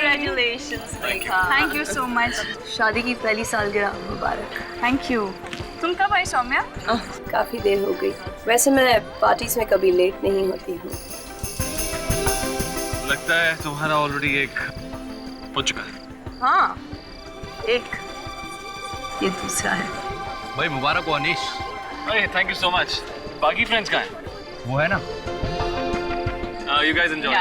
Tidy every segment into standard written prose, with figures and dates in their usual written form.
Congratulations, Megha. Thank you so much. शादी की पहली सालगिरह मुबारक। Thank you. तुम कब आई सौम्या? काफी देर हो गई। वैसे मैं पार्टीज में कभी लेट नहीं होती हूँ। लगता है तुम्हारा ऑलरेडी एक हो चुका है। हाँ, एक, ये दूसरा है। भाई मुबारक हो अनीश। भाई थैंक यू सो मच। बाकी फ्रेंड्स कहाँ हैं? वो है ना। You guys enjoy.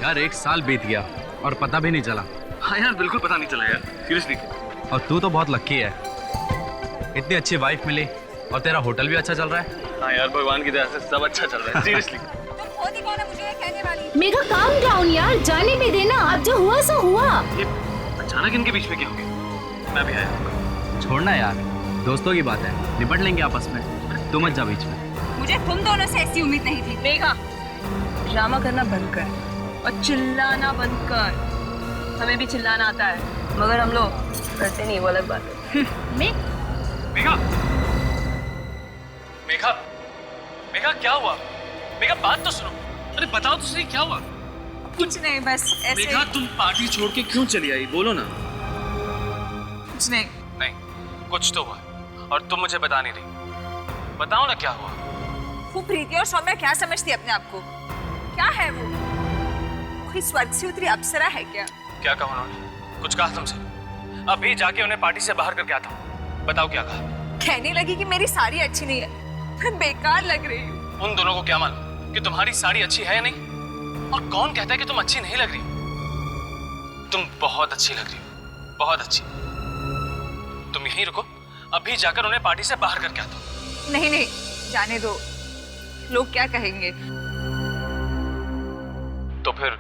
यार 1 साल बीत गया और पता भी नहीं चला। हाँ यार बिल्कुल पता नहीं चला यार, सीरियसली। और तू तो बहुत लकी है, इतनी अच्छी वाइफ मिली और तेरा होटल भी अच्छा चल रहा है। हाँ यार भगवान की दया से सब अच्छा चल रहा है, सीरियसली। होती कौन है मुझे ये कहने वाली? मेघा काम डाउन यार, जाने भी देना, अब जो हुआ सो हुआ। ये अचानक इनके बीच में क्या हो गया? मैं भी आया। छोड़ना यार, दोस्तों की बात है, निपट लेंगे आपस में, तू मत जा बीच में। मुझे तुम दोनों से ऐसी उम्मीद नहीं थी। मेघा, ड्रामा करना बंद कर और चिल्लाना बंद कर। हमें भी चिल्लाना आता है, मगर हम लोग करते नहीं, वो अलग बात है। मेघा, मेघा, मेघा क्या हुआ? मेघा बात तो सुनो। अरे बताओ तो सही क्या हुआ? कुछ नहीं, बस ऐसे। मेघा तुम पार्टी छोड़ के क्यों चली आई? बोलो ना। कुछ नहीं। नहीं, कुछ तो हुआ और तुम मुझे बता नहीं रही। बताओ ना क्या हुआ। वो प्रीति और सौम्या क्या समझती है अपने आप को? क्या है वो? कोई स्वर्ग से उतरी अप्सरा है क्या? क्या कहा उन्होंने? कुछ कहा तुमसे? अभी जाके उन्हें पार्टी से बाहर करके आता हूँ। बताओ क्या कहा? कहने लगी कि मेरी साड़ी अच्छी नहीं है, मैं बेकार लग रही हूँ। उन दोनों को क्या मालूम कि तुम्हारी साड़ी अच्छी है या नहीं? और कौन कहता है कि तुम अच्छी नहीं लग रही? तुम बहुत अच्छी लग रही हो, बहुत अच्छी। तुम यहीं रुको, अभी जाकर उन्हें पार्टी से बाहर करके आता हूँ। नहीं नहीं, जाने दो, लोग क्या कहेंगे? तो फिर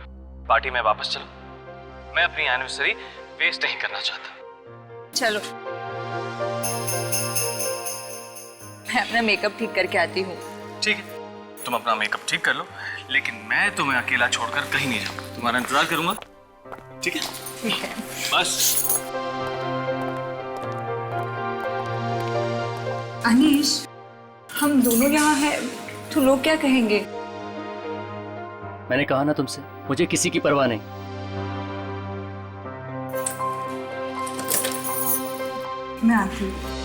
पार्टी में वापस चलो। मैं अपनी एनिवर्सरी वेस्ट नहीं करना चाहता। चलो, मैं अपना मेकअप ठीक करके आती हूँ। ठीक है, तुम अपना मेकअप ठीक कर लो, लेकिन मैं तुम्हें अकेला छोड़कर कहीं नहीं जाऊंगा। तुम्हारा इंतजार करूंगा, ठीक है? ठीक है। बस। अनीश, हम दोनों यहाँ हैं तो लोग क्या कहेंगे? मैंने कहा ना तुमसे, मुझे किसी की परवाह नहीं। मैं आती हूँ।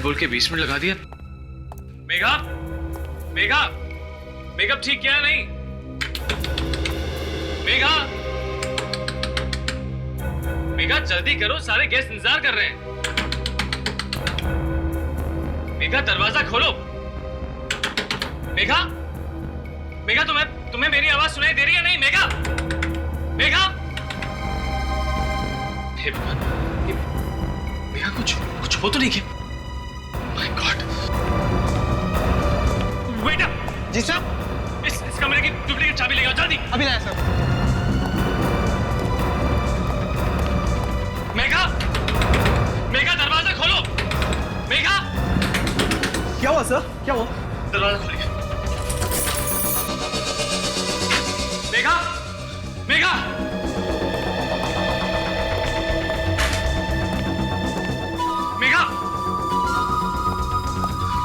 बोल के 20 मिनट लगा दिया। मेघा, मेघा, मेकअप ठीक किया नहीं? मेघा, मेघा जल्दी करो, सारे गेस्ट इंतजार कर रहे हैं। मेघा दरवाजा खोलो। मेघा, मेघा तुम्हें मेरी आवाज सुनाई दे रही है नहीं? मेघा, मेघा, हे भगवान, मेघा कुछ हो तो नहीं क्या? My God. Wait up. जी सर। इस कमरे की डुप्लीकेट चाबी लेगा, जल्दी। अभी लाया सर। मेघा, मेघा दरवाजा खोलो। मेघा, क्या हुआ सर? क्या हुआ? दरवाजा खोलिए। मेघा, मेघा, मेघा,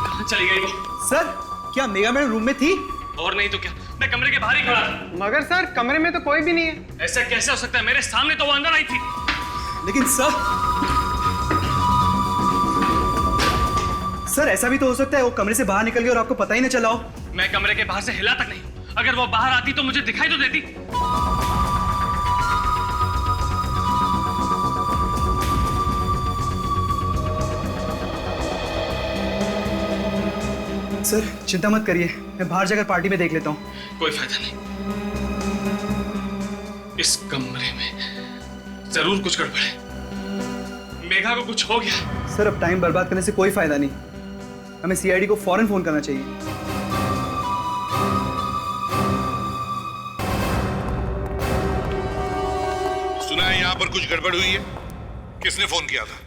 कहाँ चली गई वो? सर, क्या मेघा मैडम रूम में थी? और नहीं तो क्या, मैं कमरे के बाहर ही खड़ा था। मगर सर, कमरे में तो कोई भी नहीं है। ऐसा कैसे हो सकता है? मेरे सामने तो वो अंदर आई थी। लेकिन सर ऐसा भी तो हो सकता है वो कमरे से बाहर निकल गई और आपको पता ही न चला हो। मैं कमरे के बाहर से हिला तक नहीं। अगर वो बाहर आती तो मुझे दिखाई तो देती। सर चिंता मत करिए, मैं बाहर जाकर पार्टी में देख लेता हूँ। कोई फायदा नहीं, इस कमरे में जरूर कुछ गड़बड़ है। मेघा को कुछ हो गया। सर अब टाइम बर्बाद करने से कोई फायदा नहीं, हमें सीआईडी को फौरन फोन करना चाहिए। सुना है यहाँ पर कुछ गड़बड़ हुई है, किसने फोन किया था?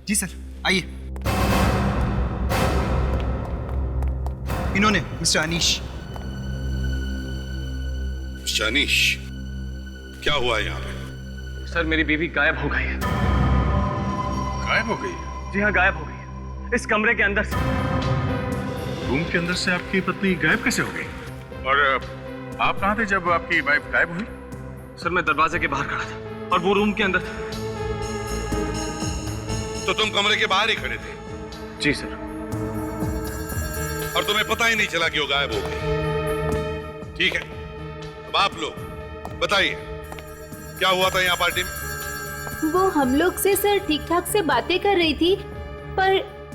जी सर, आइए। इन्होंने, मिस्टर अनीश। शानीश, क्या हुआ यहाँ पे? सर मेरी बीवी गायब हो गई है। गायब हो गई है? जी हाँ, गायब हो गई है, इस कमरे के अंदर से। रूम के अंदर से आपकी पत्नी गायब कैसे हो गई? और आप कहाँ थे जब आपकी वाइफ गायब हुई? सर मैं दरवाजे के बाहर खड़ा था और वो रूम के अंदर था। तो तुम कमरे के बाहर ही खड़े थे? जी सर। और तुम्हें पता ही नहीं चला कि वो गायब हो गई? ठीक है, अब आप लोग बताइए क्या हुआ था यहाँ पार्टी में? वो हम लोग से सर ठीक ठाक से बातें कर रही थी, पर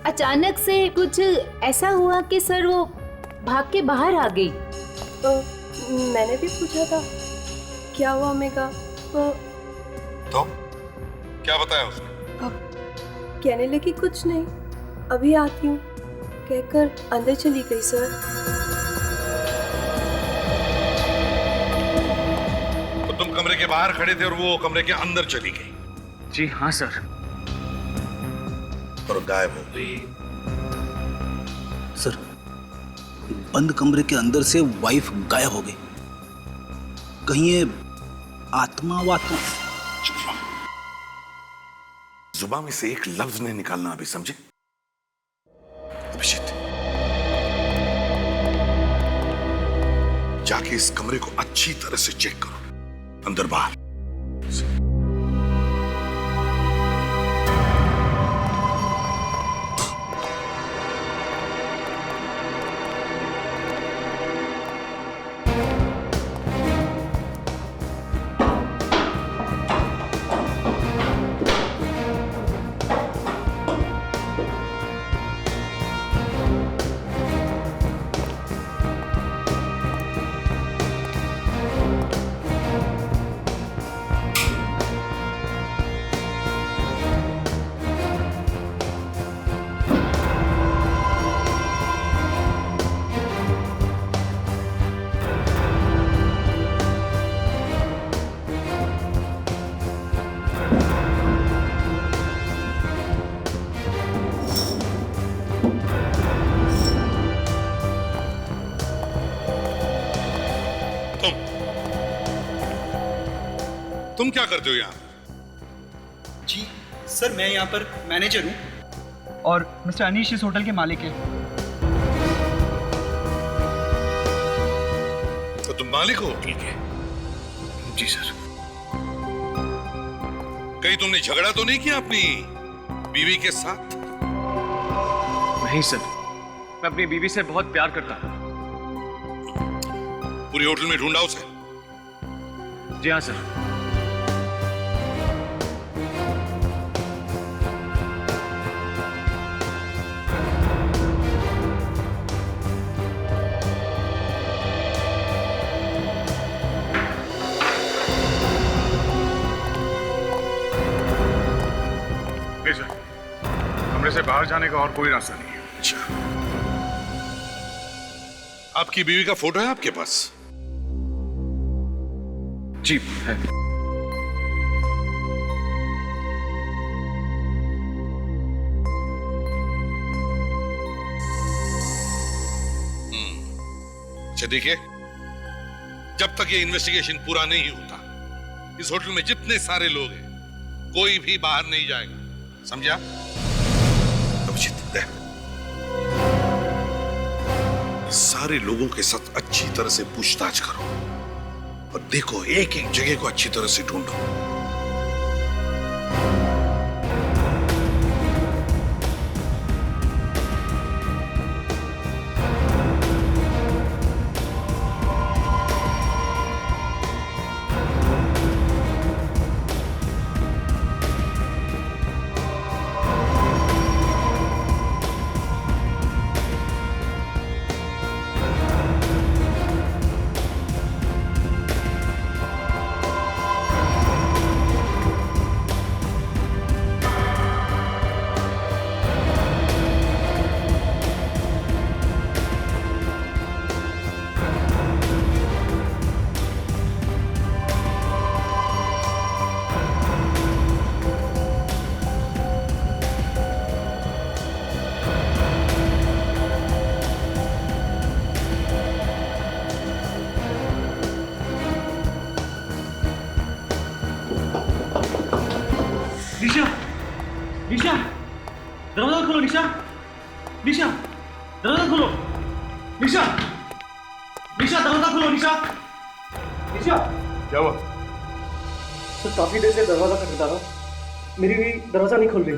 अचानक से कुछ ऐसा हुआ कि सर वो भाग के बाहर आ गई। मैंने भी पूछा था क्या हुआ मेघा, तो क्या बताया उसने? कहने लगी कुछ नहीं, अभी आती हूँ कहकर अंदर चली गई सर। तो तुम कमरे के बाहर खड़े थे और वो कमरे के अंदर चली गई? जी हाँ सर। और गायब हो गई? सर बंद कमरे के अंदर से वाइफ गायब हो गई, कहीं ये आत्मा वात्मा? जुबान में से एक लफ्ज नहीं निकालना अभी, समझे? अभिजीत, जाके इस कमरे को अच्छी तरह से चेक करो, अंदर बाहर। तुम क्या करते हो यहाँ? जी सर, मैं यहाँ पर मैनेजर हूँ और मिस्टर अनीश इस होटल के मालिक हैं। तो तुम मालिक हो होटल के? जी सर। कहीं तुमने झगड़ा तो नहीं किया अपनी बीवी के साथ? नहीं सर, मैं अपनी बीवी से बहुत प्यार करता हूँ। पूरी होटल में ढूंढा उसे? जी हाँ सर। कमरे से बाहर जाने का और कोई रास्ता नहीं है। अच्छा, आपकी बीवी का फोटो है आपके पास? जी है। अच्छा देखिए, जब तक ये इन्वेस्टिगेशन पूरा नहीं होता, इस होटल में जितने सारे लोग हैं कोई भी बाहर नहीं जाएगा, समझा? अभिजीत, सारे लोगों के साथ अच्छी तरह से पूछताछ करो और देखो एक एक जगह को अच्छी तरह से ढूंढो। निशा, निशा, दरवाजा खोलो निशा, निशा, दरवाजा खोलो, निशा, निशा, दरवाजा खोलो निशा, निशा। क्या हुआ? सर काफी देर से दरवाजा खटखटा रहा हूँ, मेरी भी दरवाजा नहीं खुल रही।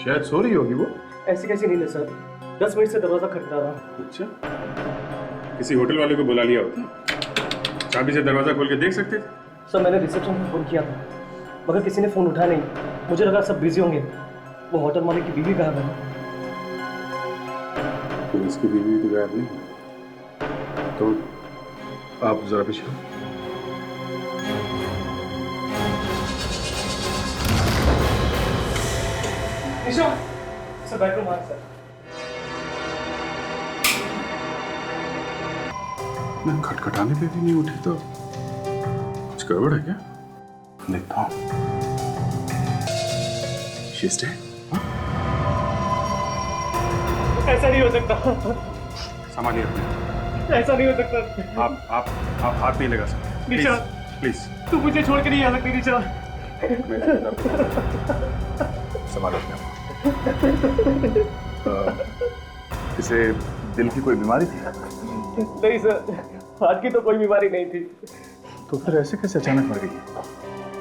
शायद सो रही होगी वो। ऐसी कैसी नींद है सर, 10 मिनट से दरवाजा खटखटा रहा हूँ। अच्छा, किसी होटल वाले को बुला लिया होता, चाबी से दरवाजा खोल के देख सकते थे। सर मैंने रिसेप्शन पे फ़ोन किया था, मगर किसी ने फ़ोन उठाया नहीं। मुझे लगा सब बिजी होंगे। वो होटल मालिक की बीवी गायब है। तो इसकी बीवी तो गायब नहीं, तो आप जरा पीछे। निशा, सर बेडरूम आ सर। मैं खटखटाने पे भी नहीं उठी तो कुछ गड़बड़ है क्या? देखता हूँ। She's dead? ऐसा नहीं हो सकता, संभालिए अपने। ऐसा नहीं हो सकता। आप हाथ नहीं लगा सकते। निशा, प्लीज तू मुझे छोड़ के नहीं आ सकती निशा। संभालो अपने आप। इसे दिल की कोई बीमारी थी? नहीं सर, हार्ट की तो कोई बीमारी नहीं थी। तो फिर ऐसे कैसे अचानक मर गई?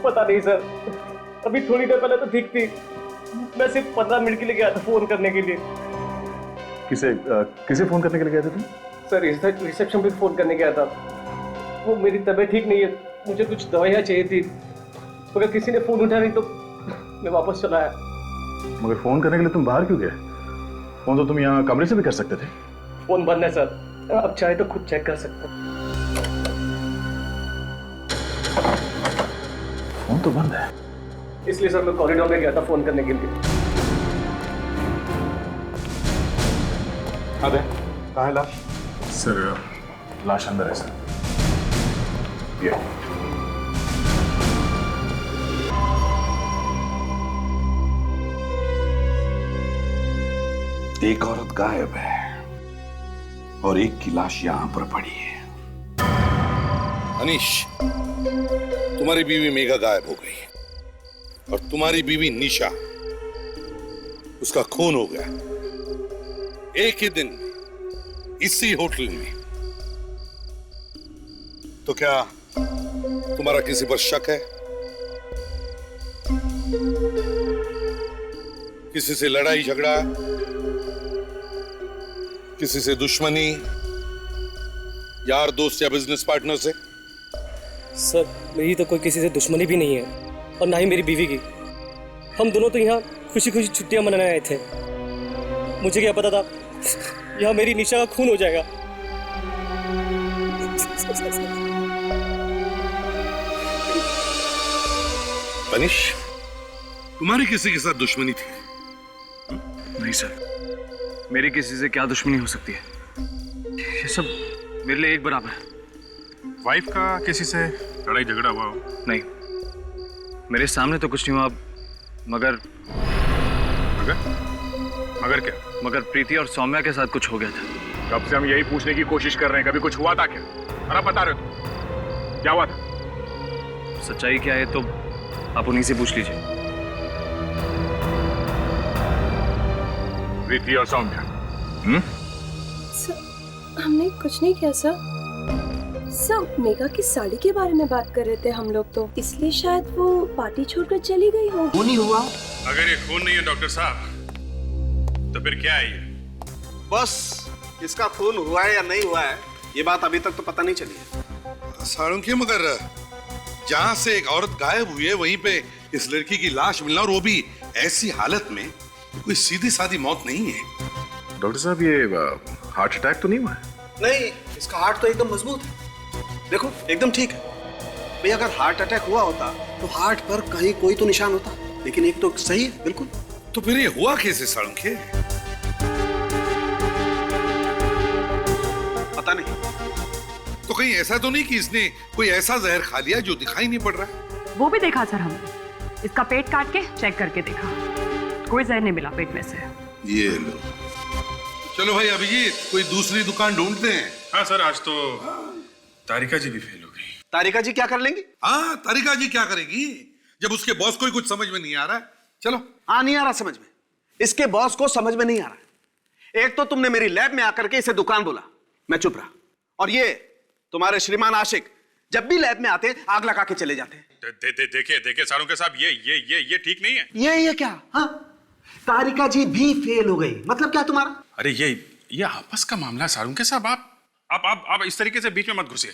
पता नहीं सर, अभी थोड़ी देर पहले तो ठीक थी। मैं सिर्फ 15 मिनट के लिए गया था फोन करने के लिए। किसे फोन करने के लिए गए थे तुम? सर रिसेप्शन पे फोन करने गया था। वो मेरी तबीयत ठीक नहीं है, मुझे कुछ दवाइयाँ चाहिए थी, मगर किसी ने फोन उठाया नहीं तो मैं वापस चला आया। मगर फोन करने के लिए तुम बाहर क्यों गए? फोन तो तुम यहाँ कमरे से भी कर सकते थे। फोन बंद है सर, आप चाहे तो खुद चेक कर सकते हैं। फोन तो बंद है। इसलिए सर मैं कॉरिडोर में गया था फोन करने के लिए। अरे कहाँ है लाश? सर लाश अंदर है सर। ये एक औरत गायब है और एक की लाश यहां पर पड़ी है। अनीश, तुम्हारी बीवी मेघा गायब हो गई और तुम्हारी बीवी निशा, उसका खून हो गया एक ही दिन इसी होटल में। तो क्या तुम्हारा किसी पर शक है? किसी से लड़ाई झगड़ा, किसी से दुश्मनी, यार दोस्त या बिजनेस पार्टनर से? सर मेरी तो कोई किसी से दुश्मनी भी नहीं है, और ना ही मेरी बीवी की। हम दोनों तो यहाँ खुशी खुशी छुट्टियां मनाने आए थे। मुझे क्या पता था यहाँ मेरी निशा का खून हो जाएगा। अनीश, तुम्हारी किसी के साथ दुश्मनी थी? नहीं सर, मेरी किसी से क्या दुश्मनी हो सकती है? ये सब मेरे लिए एक बराबर है। वाइफ का किसी से लड़ाई झगड़ा हुआ हो? नहीं, मेरे सामने तो कुछ नहीं हुआ, मगर मगर क्या? मगर प्रीति और सौम्या के साथ कुछ हो गया था। कब से हम यही पूछने की कोशिश कर रहे हैं, कभी कुछ हुआ था क्या? और आप बता रहे हो क्या हुआ था? सच्चाई क्या है तो आप उन्हीं से पूछ लीजिए। प्रीति और सौम्या? सर हमने कुछ नहीं किया सर, मेघा की साड़ी के बारे में बात कर रहे थे हम लोग, तो इसलिए शायद वो पार्टी छोड़कर चली गई हो। वो नहीं हुआ। अगर ये खून नहीं है डॉक्टर साहब, तो फिर क्या है ये? बस इसका खून हुआ है या नहीं हुआ है, ये बात अभी तक तो पता नहीं चली है। साळुंखे, मगर जहां से एक औरत गायब हुई है वहीं पे इस लड़की की लाश मिलना, और वो भी ऐसी हालत में, कोई सीधी सादी मौत नहीं है। डॉक्टर साहब ये हार्ट अटैक तो नहीं हुआ है? नहीं, इसका हार्ट तो एकदम मजबूत है, देखो एकदम ठीक है। भाई अगर हार्ट अटैक हुआ होता तो हार्ट पर कहीं कोई तो निशान होता, लेकिन एक तो सही है बिल्कुल। तो फिर ये हुआ कैसे साळुंखे? पता नहीं। तो कहीं ऐसा तो नहीं कि इसने कोई ऐसा जहर खा लिया जो दिखाई नहीं पड़ रहा है? वो भी देखा सर हमने, इसका पेट काट के चेक करके देखा, कोई जहर नहीं मिला पेट में से। ये लो। चलो भाई अभिजीत, कोई दूसरी दुकान ढूंढते हैं। हाँ सर, आज तो तारिका जी भी फेल हो गई। तारिका जी क्या कर लेंगी? हाँ, तारिका जी क्या करेगी जब उसके बॉस को ही कुछ समझ में नहीं आ रहा है? चलो। नहीं आ रहा समझ में। इसके बॉस को समझ में नहीं आ रहा। एक तो तुमने मेरी लैब में आकर के इसे दुकान बोला, मैं चुप रहा, और ये तुम्हारे श्रीमान आशिक जब भी लैब में आते आग लगा के चले जाते। देखिए सारुंके साहब, ये ठीक नहीं है। ये क्या? हाँ, तारिका जी भी फेल हो गई, मतलब क्या तुम्हारा? अरे ये आपस का मामला सारुंके साहब, आप इस तरीके से बीच में मत घुसिए।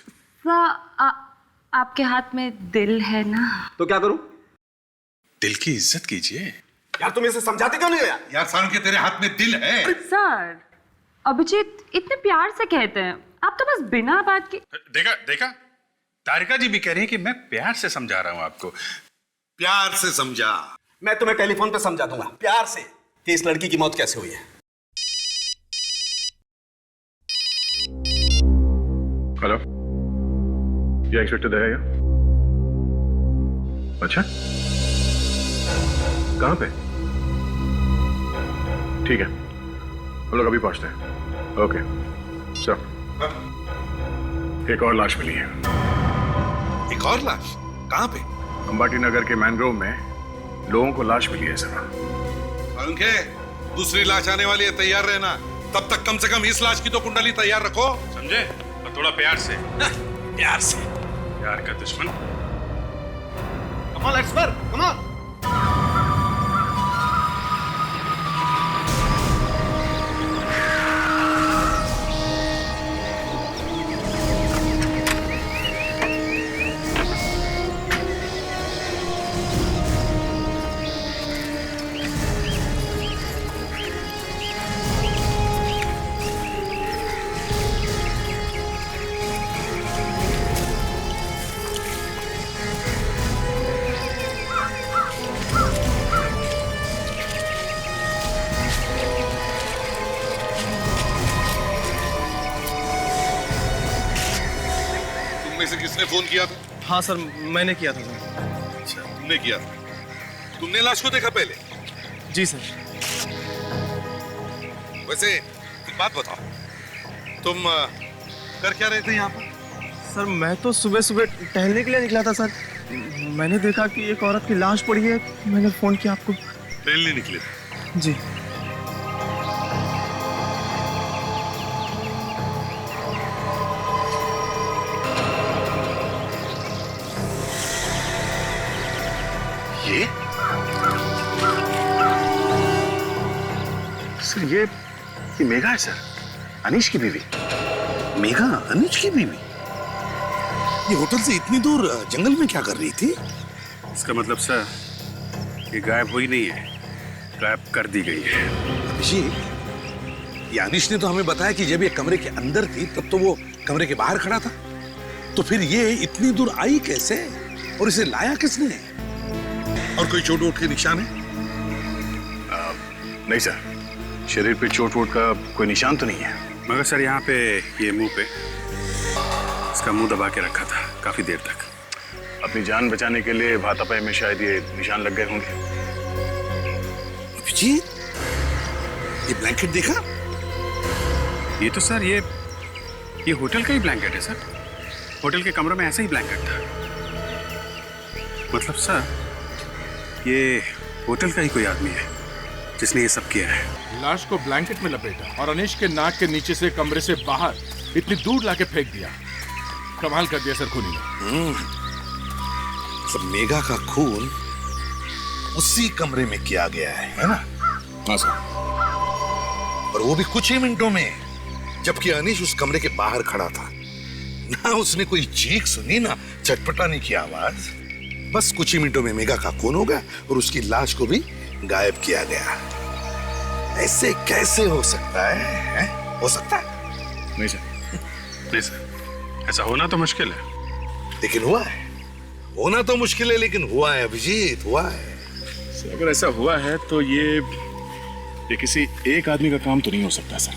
आपके हाथ में दिल है ना? तो क्या करूं? दिल की इज्जत कीजिए। यार तुम इसे समझाते क्यों नहीं हो यार? यार सारुंके, तेरे हाथ में दिल है। सर, अभिजीत इतने प्यार से कहते हैं, आप तो बस बिना बात के। देखा तारिका जी भी कह रही है कि मैं प्यार से समझा रहा हूं आपको। प्यार से समझा। मैं तुम्हें टेलीफोन पे समझा दूंगा प्यार से कि इस लड़की की मौत कैसे हुई है। हेलो, ये इंस्पेक्टर दया? अच्छा, कहां पे? ठीक है, हम लोग अभी पहुंचते हैं। Okay sir. एक और लाश मिली है। एक और लाश? कहां पे? अंबाटी नगर के मैनग्रोव में लोगों को लाश मिली है सर। उनके दूसरी लाश आने वाली है, तैयार रहना। तब तक कम से कम इस लाश की तो कुंडली तैयार रखो, समझे? और थोड़ा प्यार से। प्यार से? प्यार का दुश्मन। Come on let's work, come on. किसने फोन किया था? हाँ सर, मैंने किया था सर। अच्छा, तुमने किया था। तुमने लाश को देखा पहले? जी सर। वैसे एक बात बताओ, तुम कर क्या रहे थे यहाँ पर? सर मैं तो सुबह सुबह टहलने के लिए निकला था सर। मैंने देखा कि एक औरत की लाश पड़ी है, मैंने फोन किया आपको। टहलने निकले थे? जी। ये सर, ये मेघा है सर, अनीश की बीवी। मेघा अनीश की बीवी? ये होटल से इतनी दूर जंगल में क्या कर रही थी? इसका मतलब सर, ये गायब हुई नहीं है, गायब कर दी गई है। जी, ये अनीश ने तो हमें बताया कि जब ये कमरे के अंदर थी तब तो वो कमरे के बाहर खड़ा था, तो फिर ये इतनी दूर आई कैसे और इसे लाया किसने? और कोई चोट वोट के निशान है? नहीं सर, शरीर पे चोट वोट का कोई निशान तो नहीं है। मगर सर यहाँ पे ये मुंह पे इसका मुंह दबा के रखा था काफी देर तक। अपनी जान बचाने के लिए भातापाई में शायद ये निशान लग गए होंगे। जी, ये ब्लैंकेट देखा? ये तो सर ये होटल का ही ब्लैंकेट है सर। होटल के कमरे में ऐसा ही ब्लैंकेट था। मतलब सर, ये होटल का ही कोई आदमी है जिसने ये सब किया है। लाश को ब्लैंकेट में लपेटा और अनीश के नाक के नीचे से कमरे से बाहर इतनी दूर लाके फेंक दिया। कमाल कर दिया सर खूनी ने। सब मेघा का खून उसी कमरे में किया गया है ना? हाँ सर। और वो भी कुछ ही मिनटों में, जबकि अनीश उस कमरे के बाहर खड़ा था। ना उसने कोई चीख सुनी, ना चटपटाने की आवाज। बस कुछ ही मिनटों में मेघा का खून हो गया और उसकी लाश को भी गायब किया गया। ऐसे कैसे हो सकता है? हो सकता है? नहीं सर, नहीं सर, ऐसा होना तो मुश्किल है। लेकिन हुआ है। होना तो मुश्किल है लेकिन हुआ है अभिजीत, हुआ है। सर, अगर ऐसा हुआ है तो ये किसी एक आदमी का काम तो नहीं हो सकता सर।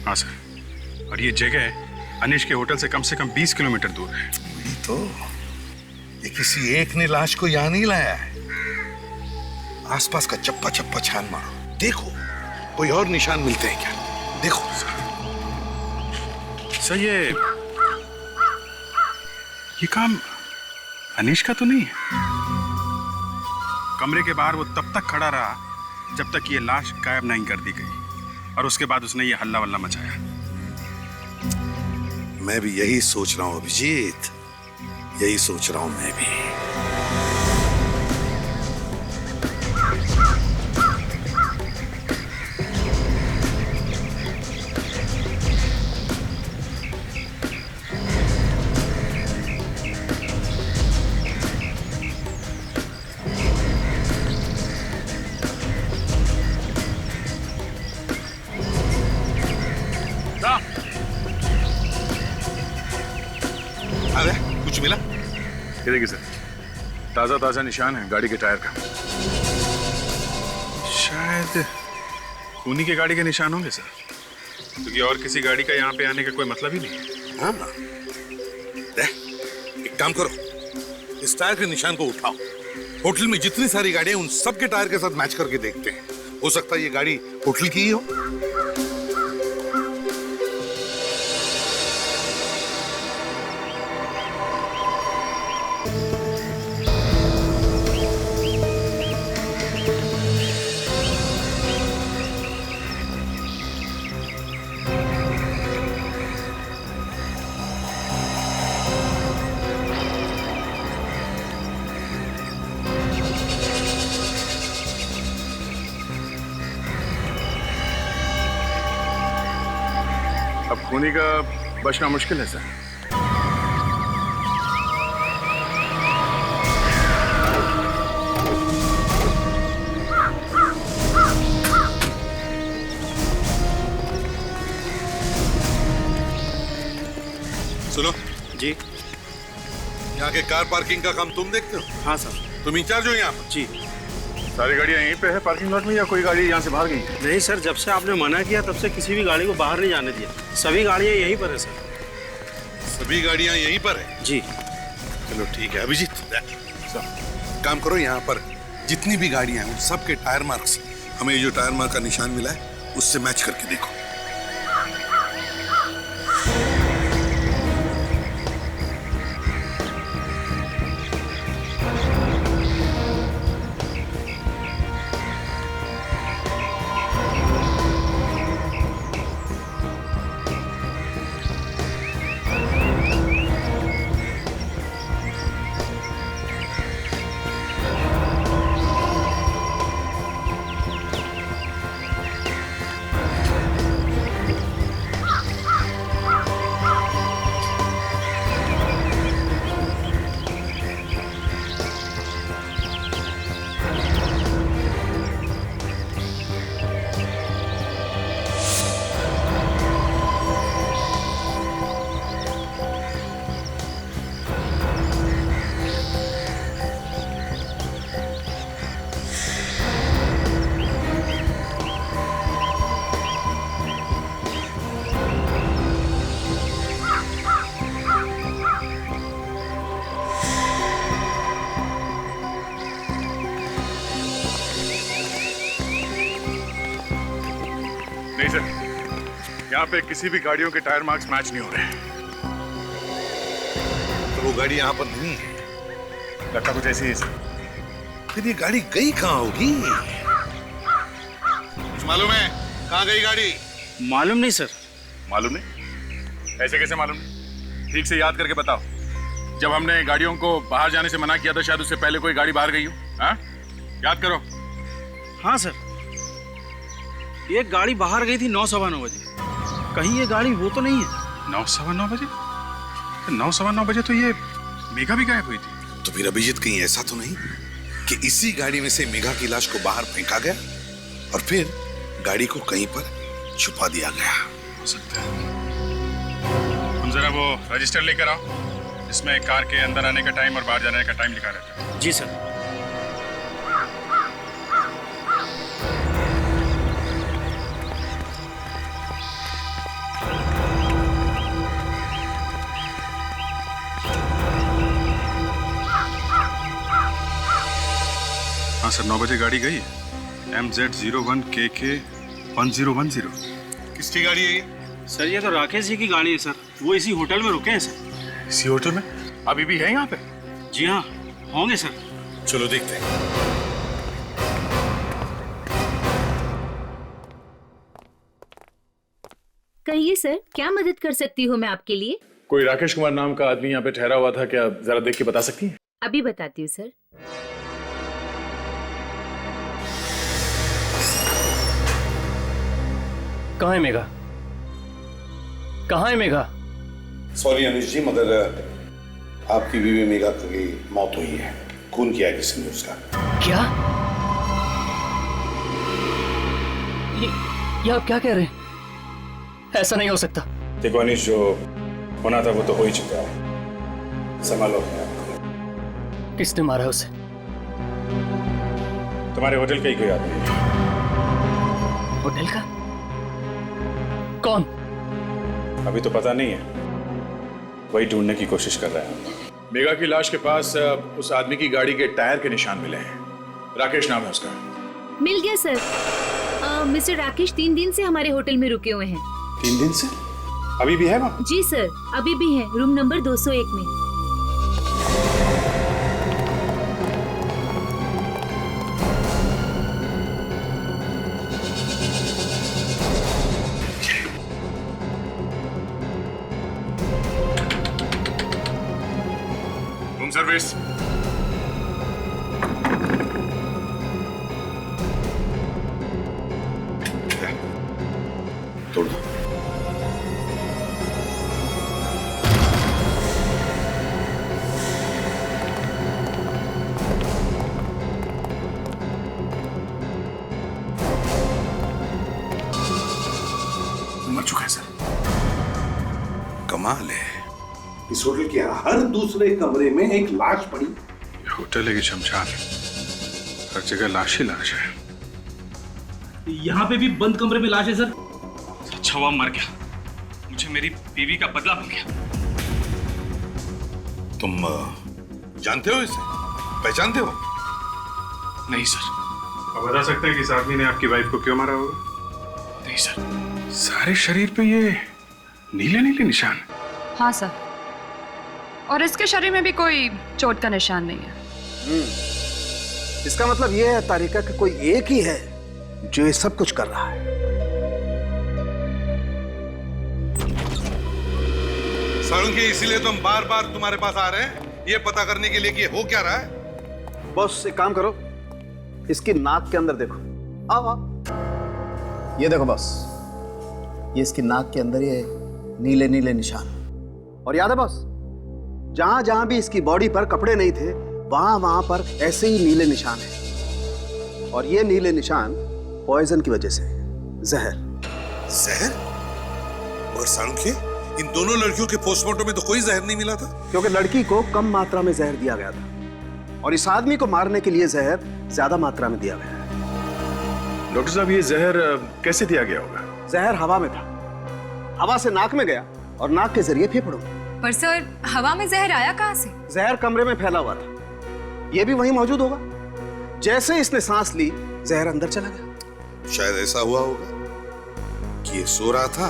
हाँ सर, और ये जगह अनीश के होटल से कम 20 किलोमीटर दूर है। वही तो, ये किसी एक ने लाश को यहाँ नहीं लाया है। आसपास का चप्पा चप्पा छान मारो, देखो कोई और निशान मिलते हैं क्या? देखो सर, ये काम अनीश का तो नहीं है। कमरे के बाहर वो तब तक खड़ा रहा जब तक ये लाश गायब नहीं कर दी गई, और उसके बाद उसने ये हल्ला वल्ला मचाया। मैं भी यही सोच रहा हूं अभिजीत, यही सोच रहा हूं मैं भी। अरे कुछ मिला? ये देखिए सर, ताजा ताजा निशान है गाड़ी के टायर का। शायद खूनी की गाड़ी के निशान होंगे सर, क्योंकि और किसी गाड़ी का यहाँ पे आने का कोई मतलब ही नहीं है। हाँ ना, एक काम करो, इस टायर के निशान को उठाओ, होटल में जितनी सारी गाड़ियां उन सब के टायर के साथ मैच करके देखते हैं। हो सकता है ये गाड़ी होटल की ही हो। अब खूनी का बचना मुश्किल है सर। सुनो जी। यहाँ के कार पार्किंग का काम तुम देखते हो? हाँ सर। तुम इंचार्ज हो यहाँ पर? जी। सारी गाड़ियाँ यहीं पे है पार्किंग लॉट में, या कोई गाड़ी यहाँ से बाहर गई? नहीं सर, जब से आपने मना किया तब से किसी भी गाड़ी को बाहर नहीं जाने दिया। सभी गाड़ियाँ यहीं पर है सर। सभी गाड़ियाँ यहीं पर है? जी। चलो ठीक है अभिजीत, काम करो, यहाँ पर जितनी भी गाड़ियाँ हैं उन सब के टायर मार्क्स, हमें जो टायर मार्क का निशान मिला है उससे मैच करके देखो। नहीं सर, यहाँ पे किसी भी गाड़ियों के टायर मार्क्स मैच नहीं हो रहे। तो वो गाड़ी यहाँ पर नहीं है? लगता कुछ ऐसी है सर। फिर ये गाड़ी गई कहाँ होगी? कुछ मालूम है कहाँ गई गाड़ी? मालूम नहीं सर। मालूम नहीं? ऐसे कैसे मालूम नहीं? ठीक से याद करके बताओ। जब हमने गाड़ियों को बाहर जाने से मना किया था, शायद उससे पहले कोई गाड़ी बाहर गई हो। हाँ, याद करो। हाँ सर, ये गाड़ी बाहर गई थी 9:15 बजे। कहीं ये गाड़ी वो तो नहीं है? 9:15 बजे? 9:15 बजे तो ये मेघा भी गायब हुई थी। तो फिर अभिजीत कहीं ऐसा तो नहीं कि इसी गाड़ी में से मेघा की लाश को बाहर फेंका गया और फिर गाड़ी को कहीं पर छुपा दिया गया? हो सकता है। तुम जरा वो रजिस्टर लेकर आओ, इसमें कार के अंदर आने का टाइम और बाहर जाने का टाइम लिखा रहता है। जी सर। हाँ सर, 9 बजे गाड़ी गई है। MZ01KK 1010। किसकी गाड़ी है ये? सर ये तो राकेश जी की गाड़ी है सर। वो इसी होटल में रुके हैं सर। इसी होटल में? अभी भी है यहाँ पे? जी हाँ, होंगे सर। चलो देखते हैं। कहिए सर, क्या मदद कर सकती हूँ मैं आपके लिए? कोई राकेश कुमार नाम का आदमी यहाँ पे ठहरा हुआ था क्या? जरा देख के बता सकती हैं? अभी बताती हूँ सर। कहाँ है मेघा? कहाँ है मेघा? सॉरी अनिश जी, मगर आपकी बीवी मेघा की मौत हुई है। खून किया है किसी ने उसका। क्या? ये आप क्या कह रहे हैं? ऐसा नहीं हो सकता। देखो अनिश, जो होना था वो तो हो ही चुका है। संभालो अपने आप को। किसने मारा उसे? तुम्हारे होटल का ही कोई आदमी है। होटल का? कौन? अभी तो पता नहीं है, वही ढूंढने की कोशिश कर रहे हैं। मेघा की लाश के पास उस आदमी की गाड़ी के टायर के निशान मिले हैं। राकेश नाम है उसका। मिल गया सर। मिस्टर राकेश 3 दिन से हमारे होटल में रुके हुए हैं। 3 दिन से? अभी भी है वहाँ? जी सर, अभी भी हैं, रूम नंबर 201 में। Room service. तोड़ दो। मर चुका है सर। कमाल है, इस होटल के हर दूसरे कमरे में एक लाश पड़ी। ये होटल है कि शमशान? हर जगह लाश ही लाश है। यहाँ पे भी बंद कमरे में लाश है सर। अच्छा हुआ मर गया, मुझे मेरी बीवी का बदला मिल गया। तुम जानते हो इसे? पहचानते हो? नहीं सर। आप बता सकते हैं कि इस आदमी ने आपकी वाइफ को क्यों मारा होगा? नहीं सर। सारे शरीर पे ये नीले नीले निशान। हाँ सर, और इसके शरीर में भी कोई चोट का निशान नहीं है। इसका मतलब यह है तारिका कि कोई एक ही है जो ये सब कुछ कर रहा है। सालुंकी, इसीलिए तो हम बार बार तुम्हारे पास आ रहे हैं, ये पता करने के लिए कि हो क्या रहा है। बॉस, एक काम करो, इसकी नाक के अंदर देखो। आओ आओ। ये देखो बॉस, ये इसकी नाक के अंदर ये नीले नीले निशान। और याद है बॉस, जहां जहां भी इसकी बॉडी पर कपड़े नहीं थे, वहां वहां पर ऐसे ही नीले निशान हैं। और ये नीले निशान पॉइजन की वजह से, जहर। जहर? और सालुंकी, इन दोनों लड़कियों के पोस्टमार्टम में तो कोई जहर नहीं मिला था। क्योंकि लड़की को कम मात्रा में जहर दिया गया था और इस आदमी को मारने के लिए जहर ज्यादा मात्रा में दिया गया है। डॉक्टर साहब, ये जहर कैसे दिया गया होगा? जहर हवा में था, हवा से नाक में गया और नाक के जरिए फेफड़ों में। पर सर, हवा में जहर आया कहाँ से? जहर कमरे में फैला हुआ था, ये भी वहीं मौजूद होगा। जैसे इसने सांस ली, जहर अंदर चला गया। शायद ऐसा हुआ होगा कि ये सो रहा था,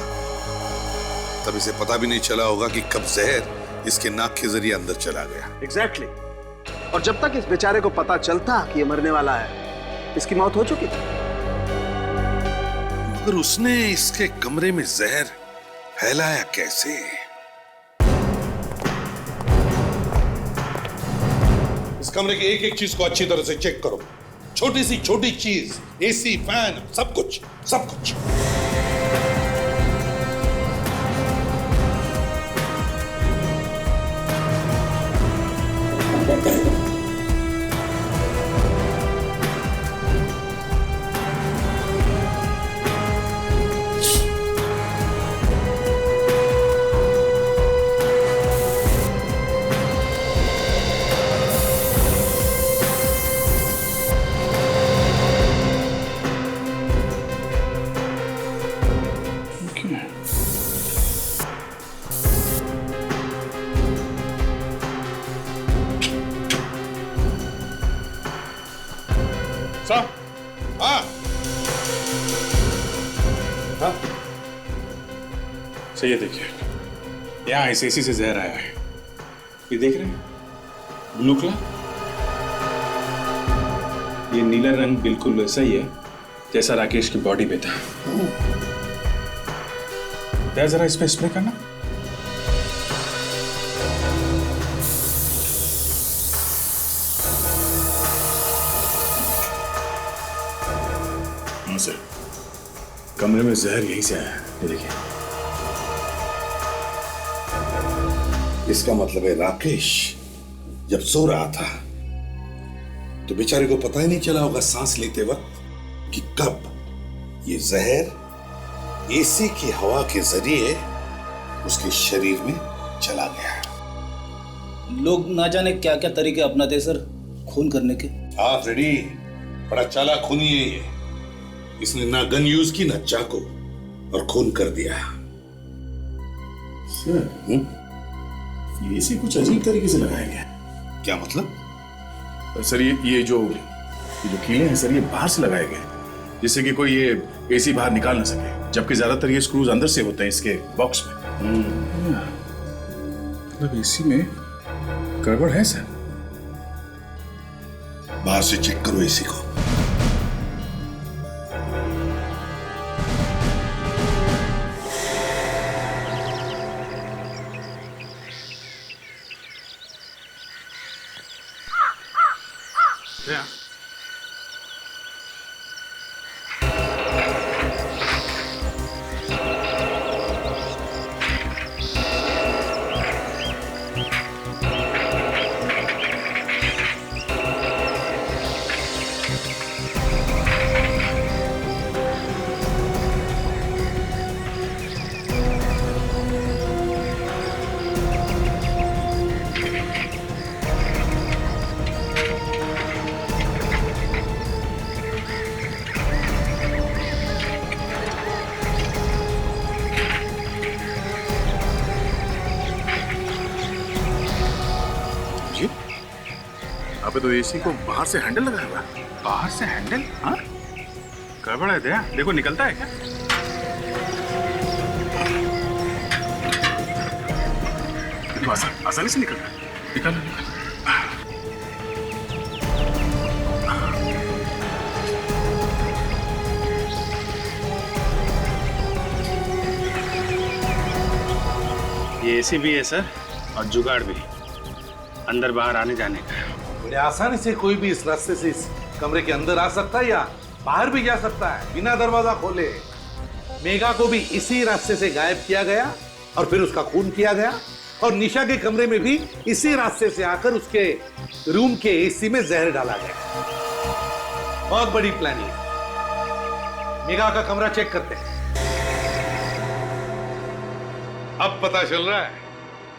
तब इसे पता भी नहीं चला होगा कि कब जहर इसके नाक के जरिए अंदर चला गया। एग्जैक्टली। और जब तक इस बेचारे को पता चलता कि ये मरने वाला है, इसकी मौत हो चुकी थी। मगर उसने इसके कमरे में जहर फैलाया कैसे? इस कमरे की एक एक चीज को अच्छी तरह से चेक करो। छोटी सी छोटी चीज, एसी, फैन, सब कुछ, सब कुछ। सही है, देखिए यहाँ इस एसी से जहर आया है। ये देख रहे हैं, ब्लू कलर, ये नीला रंग बिल्कुल वैसा ही है जैसा राकेश की बॉडी पे था। दया जरा इस पे स्प्रे करना। हाँ सर, कमरे में जहर यहीं से आया है, ये देखिए। इसका मतलब है राकेश जब सो रहा था तो बेचारे को पता ही नहीं चला होगा सांस लेते वक्त कि कब ये जहर एसी की हवा के जरिए उसके शरीर में चला गया। लोग ना जाने क्या क्या तरीके अपनाते सर खून करने के। हाँ फ्रेडी, बड़ा चालाक खूनी है ये। इसने ना गन यूज की ना चाकू, और खून कर दिया। सर ये इसे कुछ अजीब तरीके से लगाया गया। क्या मतलब? सर ये जो कीले हैं सर, ये बाहर से लगाए गए जिससे कि कोई ये एसी बाहर निकाल ना सके, जबकि ज्यादातर ये स्क्रूज अंदर से होते हैं इसके बॉक्स में। मतलब एसी में गड़बड़ है सर। बाहर से चेक करो एसी को। यहाँ पे तो एसी को बाहर से हैंडल लगाया हुआ है। बाहर से हैंडल? हाँ, गड़बड़ है दया। देखो निकलता है क्या? तो आसानी से निकलता है। निकालो निकालो। ये एसी भी है सर, और जुगाड़ भी, अंदर बाहर आने जाने का। बड़े आसानी से कोई भी इस रास्ते से इस कमरे के अंदर आ सकता है या बाहर भी जा सकता है बिना दरवाजा खोले। मेघा को भी इसी रास्ते से गायब किया गया और फिर उसका खून किया गया, और निशा के कमरे में भी इसी रास्ते से आकर उसके रूम के एसी में जहर डाला गया। बहुत बड़ी प्लानिंग। मेघा का कमरा चेक करते हैं। अब पता चल रहा है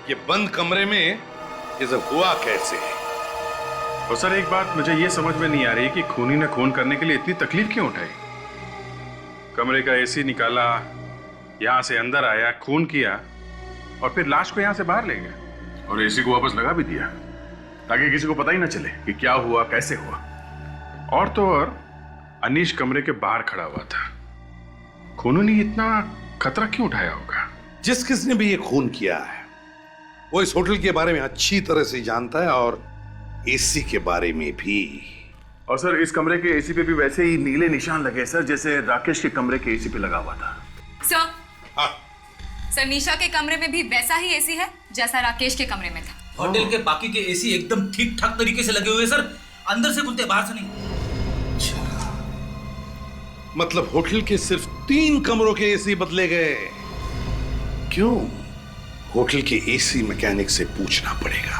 कि बंद कमरे में ये सब हुआ कैसे। और सर एक बात मुझे ये समझ में नहीं आ रही कि खूनी ने खून करने के लिए इतनी तकलीफ क्यों उठाई। कमरे का एसी निकाला, यहां से अंदर आया, खून किया, और फिर लाश को यहां से बाहर ले गया और एसी को वापस लगा भी दिया ताकि किसी को पता ही ना चले कि क्या हुआ, कैसे हुआ। और तो और अनीश कमरे के बाहर खड़ा हुआ था। खूनों ने इतना खतरा क्यों उठाया होगा? जिस किसने भी ये खून किया है वो इस होटल के बारे में अच्छी तरह से जानता है, और एसी के बारे में भी। और सर इस कमरे के एसी पे भी वैसे ही नीले निशान लगे सर, जैसे राकेश के कमरे के एसी पे लगा हुआ था। सर, सर निशा के कमरे में भी वैसा ही एसी है जैसा राकेश के कमरे में था। होटल के बाकी के एसी एकदम ठीक ठाक तरीके से लगे हुए सर, अंदर से खुलते बाहर से नहीं। अच्छा, मतलब होटल के सिर्फ 3 कमरों के एसी बदले गए। क्यों? होटल के एसी मैकेनिक से पूछना पड़ेगा।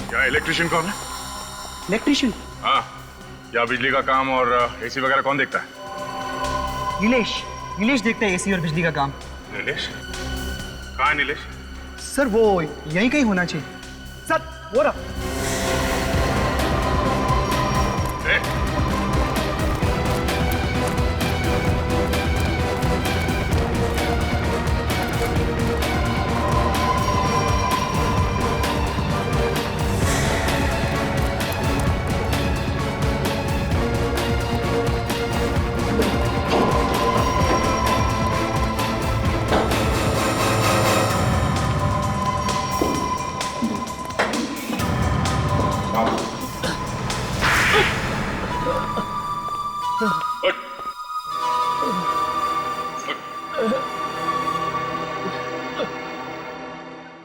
क्या इलेक्ट्रिशियन कौन है? इलेक्ट्रिशियन? हाँ, या बिजली का काम और एसी वगैरह कौन देखता है? नीलेश देखता है एसी और बिजली का काम। नीलेश? कहाँ है नीलेश? सर वो यहीं कहीं होना चाहिए। सर वो रहा।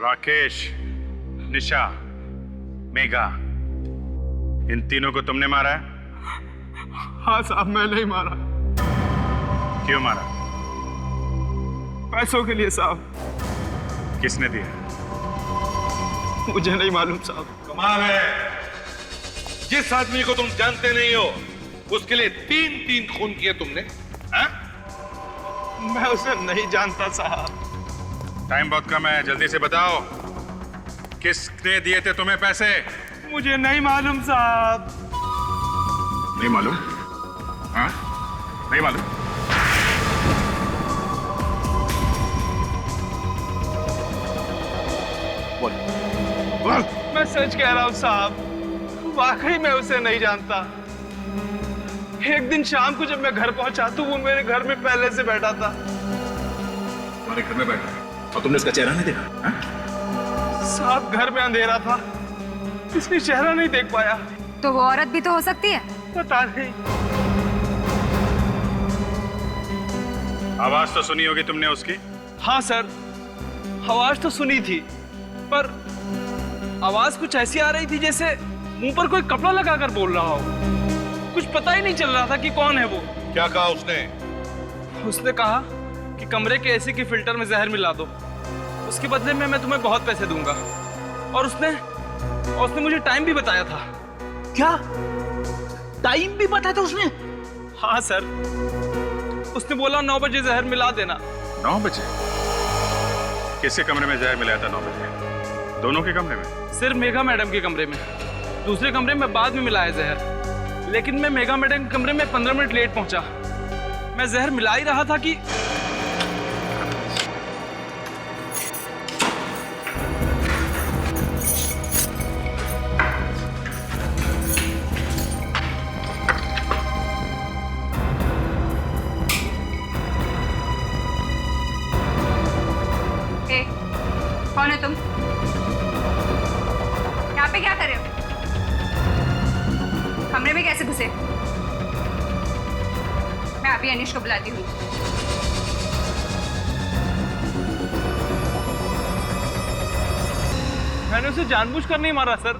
राकेश, निशा, मेघा, इन तीनों को तुमने मारा है? हाँ साहब, मैं नहीं मारा। क्यों मारा? पैसों के लिए साहब। किसने दिया? मुझे नहीं मालूम साहब। कमाल है, जिस आदमी को तुम जानते नहीं हो उसके लिए 3 खून किए तुमने। हा? मैं उसे नहीं जानता साहब। टाइम बहुत कम है, जल्दी से बताओ, किसने दिए थे तुम्हें पैसे? मुझे नहीं मालूम साहब। नहीं मालूम? हाँ? नहीं मालूम? बोल बोल। मैं सच कह रहा हूँ साहब, वाकई मैं उसे नहीं जानता। एक दिन शाम को जब मैं घर पहुंचा तो वो मेरे घर में पहले से बैठा था। तुम्हारे घर में बैठा और तुमने उसका चेहरा नहीं देखा? हाँ? साहब घर में अंधेरा था, इसलिए चेहरा नहीं देख पाया। तो वो औरत भी तो हो सकती है। पता नहीं। आवाज तो सुनी होगी तुमने उसकी? हाँ सर, आवाज तो सुनी थी, पर आवाज कुछ ऐसी आ रही थी जैसे मुंह पर कोई कपड़ा लगाकर बोल रहा हो। कुछ पता ही नहीं चल रहा था कि कौन है वो। क्या कहा उसने? उसने कहा कि कमरे के एसी की फिल्टर में जहर मिला दो, उसके बदले में मैं तुम्हें बहुत पैसे दूंगा। और उसने मुझे टाइम भी बताया था। क्या टाइम भी बताया था उसने? हाँ सर, उसने बोला 9 बजे जहर मिला देना। 9 बजे? किसके कमरे में जहर मिलाया था 9 बजे? दोनों के कमरे में? सिर्फ मेघा मैडम के कमरे में, दूसरे कमरे में बाद में मिलाया जहर। लेकिन मैं मेघा मैडम के कमरे में 15 मिनट लेट पहुंचा। मैं जहर मिला ही रहा था कि कौन है तुम? यहाँ पे क्या कर रहे हो? कमरे में कैसे घुसे? मैं अभी अनीश को बुलाती हूँ। मैंने उसे जानबूझकर नहीं मारा सर।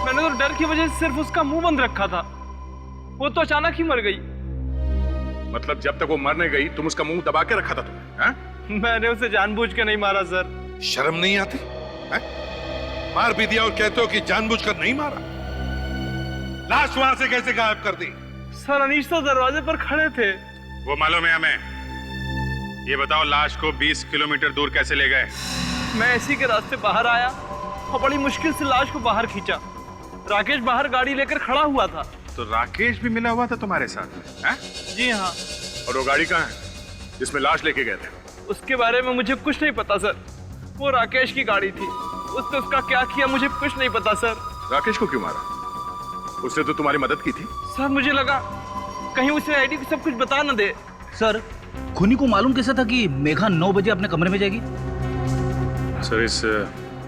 मैंने तो डर की वजह से सिर्फ उसका मुंह बंद रखा था। वो तो अचानक ही मर गई। मतलब जब तक वो मरने गई तुम उसका मुंह दबा के रखा था तुमने? हाँ? मैंने उसे जानबूझ के नहीं मारा सर। शर्म नहीं आती है? मार भी दिया और कहते हो कि जानबूझकर नहीं मारा। लाश वहां से कैसे गायब कर दी? सर अनीश तो दरवाजे पर खड़े थे। वो मालूम है हमें। ये बताओ, लाश को 20 किलोमीटर दूर कैसे ले गए? मैं इसी के रास्ते बाहर आया और बड़ी मुश्किल से लाश को बाहर खींचा। राकेश बाहर गाड़ी लेकर खड़ा हुआ था। तो राकेश भी मिला हुआ था तुम्हारे साथ में? है? जी हाँ। और वो गाड़ी कहाँ है जिसमें लाश लेके गए थे? उसके बारे में मुझे कुछ नहीं पता सर। वो राकेश की गाड़ी थी। उसने उसका क्या किया मुझे कुछ नहीं पता सर। राकेश को क्यों मारा? उसने तो तुम्हारी मदद की थी। सर मुझे लगा कहीं उसे आईडी को सब कुछ बता न दे। सर खूनी को मालूम कैसा था कि मेघा 9 बजे अपने कमरे में जाएगी? सर इस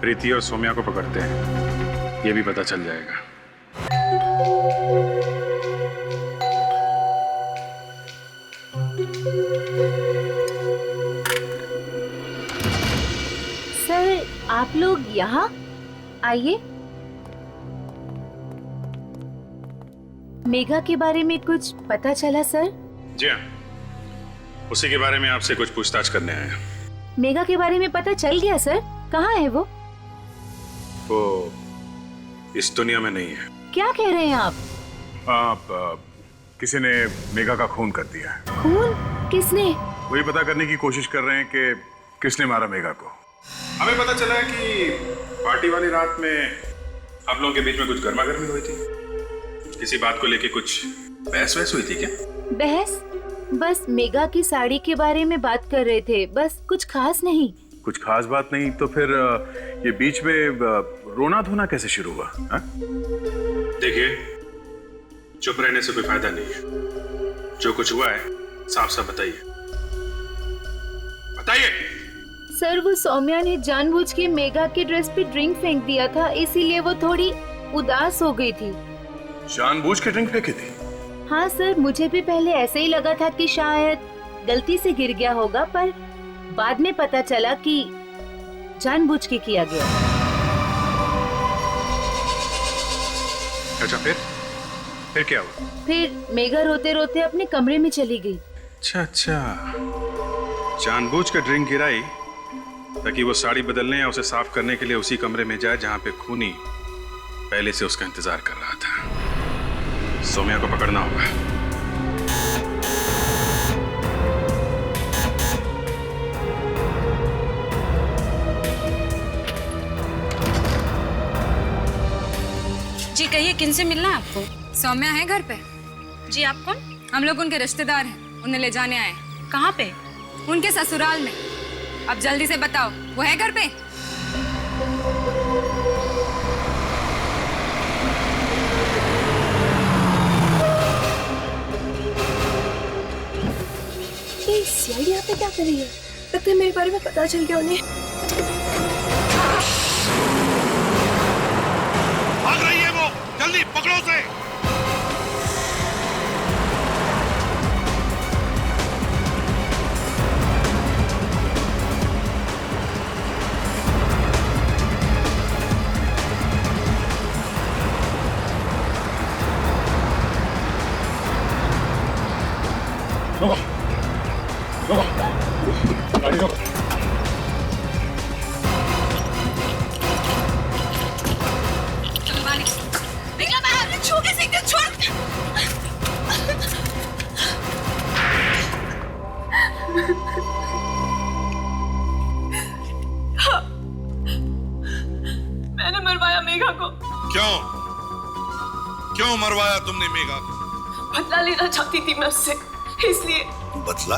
प्रीति और सोम्या को पकड़ते हैं, ये भी पता चल जाएगा। सर आप लोग यहाँ आइए। मेघा के बारे में कुछ पता चला सर? जी हाँ, उसी के बारे में आपसे कुछ पूछताछ करने आए हैं। मेघा के बारे में पता चल गया सर? कहाँ है वो? वो इस दुनिया में नहीं है। क्या कह रहे हैं आप? किसी ने मेघा का खून कर दिया है। खून? किसने? वही पता करने की कोशिश कर रहे हैं कि किसने मारा मेघा को। हमें पता चला है कि पार्टी वाली रात में आप लोगों के बीच में कुछ गर्मागर्मी हुई थी। किसी बात को लेके कुछ बहस वहस हुई थी क्या? बहस? बस मेघा की साड़ी के बारे में बात कर रहे थे, बस कुछ खास नहीं। कुछ खास बात नहीं तो फिर ये बीच में रोना धोना कैसे शुरू हुआ? देखिए, चुप रहने से कोई फायदा नहीं है। जो कुछ हुआ है साफ साफ बताइए, बताइए। सर वो सौम्या ने जानबूझ के मेघा के ड्रेस पे ड्रिंक फेंक दिया था, इसीलिए वो थोड़ी उदास हो गई थी। जानबूझ के ड्रिंक फेंकी थी? हाँ सर, मुझे भी पहले ऐसे ही लगा था कि शायद गलती से गिर गया होगा, पर बाद में पता चला कि जानबूझ के किया गया। अच्छा फिर क्या हुआ? फिर मेघा रोते रोते अपने कमरे में चली गई। अच्छा, जानबूझ कर ड्रिंक गिराई ताकि वो साड़ी बदलने या उसे साफ करने के लिए उसी कमरे में जाए जहां पे खूनी पहले से उसका इंतजार कर रहा था। सौम्या को पकड़ना होगा। जी कहिए, किनसे मिलना है आपको? सौम्या है घर पे? जी आप कौन? हम लोग उनके रिश्तेदार हैं, उन्हें ले जाने आए। कहाँ पे? उनके ससुराल में। अब जल्दी से बताओ, वो है घर पे? ये सीआईडी यहाँ पे क्या कर रही है? लगता है मेरे बारे में पता चल गया उन्हें। भाग रही है वो, जल्दी पकड़ो उसे। गाड़ी रोको। निकलो बाहर, छू के सीधे छोड़। मैंने मरवाया मेघा को। क्यों मरवाया तुमने मेघा को? बदला लेना चाहती थी मैं उससे, इसलिए। बदला?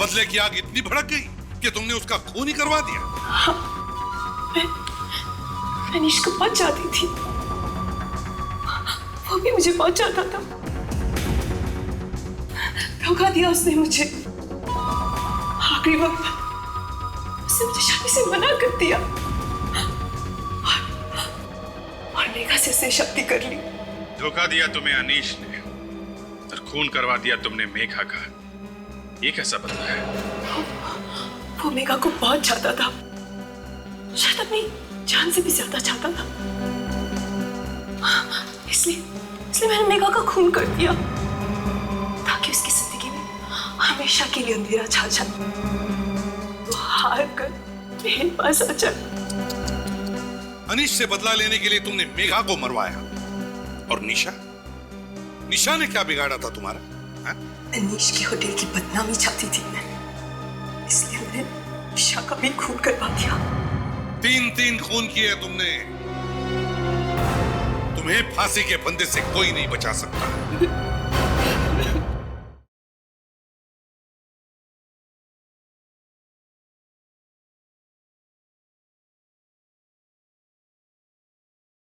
बदले की आग इतनी भड़क गई कि तुमने उसका खून ही करवा दिया? हाँ, मैं अनीश को बहुत चाहती थी, वो भी मुझे बहुत चाहता था। धोखा दिया उसने मुझे। आखिरी वक्त उसने मुझे शादी से मना कर दिया और मेघा से उसने शादी कर ली। धोखा दिया तुम्हें अनीश ने और खून करवा दिया तुमने मेघा का। ये कैसा बदला है? वो मेघा को बहुत चाहता था, शायद अपनी जान से भी ज्यादा चाहता था। इसलिए मैंने मेघा का खून कर दिया ताकि उसकी जिंदगी में हमेशा के लिए अंधेरा छा जाए। वो हार कर मेरे पास आ जाए। अनीश से बदला लेने के लिए तुमने मेघा को मरवाया। और निशा ने क्या बिगाड़ा था तुम्हारा? अनीश की होटल की बदनामी चाहती थी मैं, इसलिए मैंने निशा का भी खून करवा दिया। 3 खून किए तुमने। तुम्हें फांसी के फंदे से कोई नहीं बचा सकता।